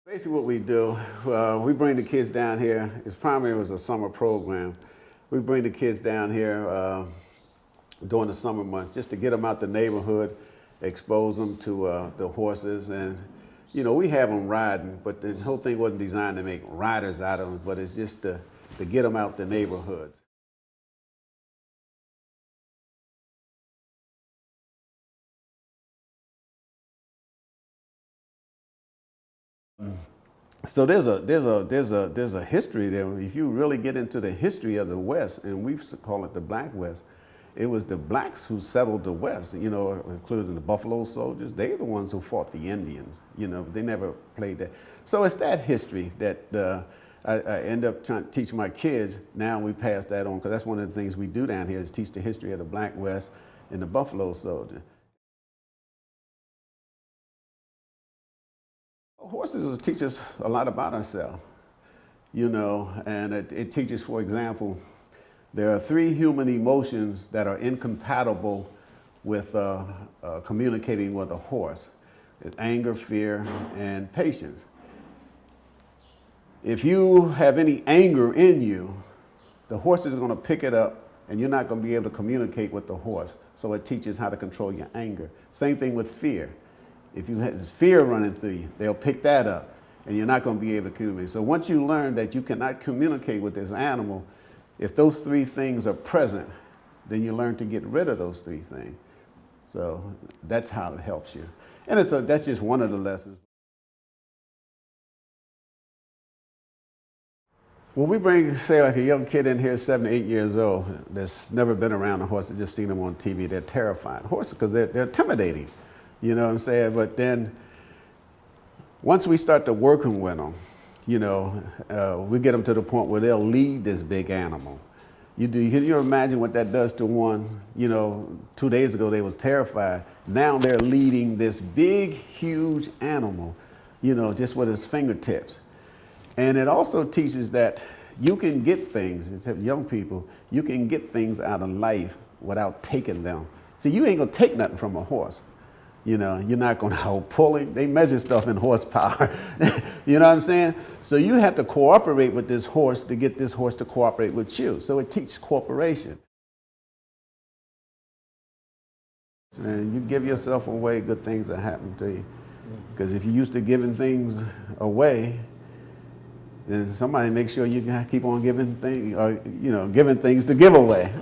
Basically what we do, we bring the kids down here. It's primarily was a summer program. We bring the kids down here during the summer months just to get them out the neighborhood, expose them to the horses. And, you know, we have them riding, but the whole thing wasn't designed to make riders out of them, but it's just to get them out the neighborhoods. So there's a history there. If you really get into the history of the West, and we call it the Black West, it was the blacks who settled the West, you know, including the Buffalo Soldiers. They're the ones who fought the Indians, you know, they never played that. So it's that history that I end up trying to teach my kids. Now we pass that on, because that's one of the things we do down here is teach the history of the Black West and the Buffalo Soldier. Horses teach us a lot about ourselves, you know, and it teaches, for example, there are 3 human emotions that are incompatible with communicating with a horse. It's anger, fear, and patience. If you have any anger in you, the horse is going to pick it up and you're not going to be able to communicate with the horse. So it teaches how to control your anger. Same thing with fear. If you have this fear running through you, they'll pick that up and you're not going to be able to communicate. So once you learn that you cannot communicate with this animal, if those 3 things are present, then you learn to get rid of those 3 things. So that's how it helps you. And that's just one of the lessons. When we bring, say, like a young kid in here, 7 or 8 years old, that's never been around a horse, that's just seen them on TV, they're terrified. Horses, because they're intimidating. You know what I'm saying? But then once we start to working with them, you know, we get them to the point where they'll lead this big animal. Can you imagine what that does to one? You know, 2 days ago they was terrified. Now they're leading this big, huge animal, you know, just with his fingertips. And it also teaches that you can get things, except young people, you can get things out of life without taking them. See, you ain't gonna take nothing from a horse. You know, you're not going to hold pulling. They measure stuff in horsepower. You know what I'm saying? So you have to cooperate with this horse to get this horse to cooperate with you. So it teaches cooperation. And you give yourself away, good things will happen to you. Because if you're used to giving things away, then somebody makes sure you keep on giving things, or, you know, giving things to give away.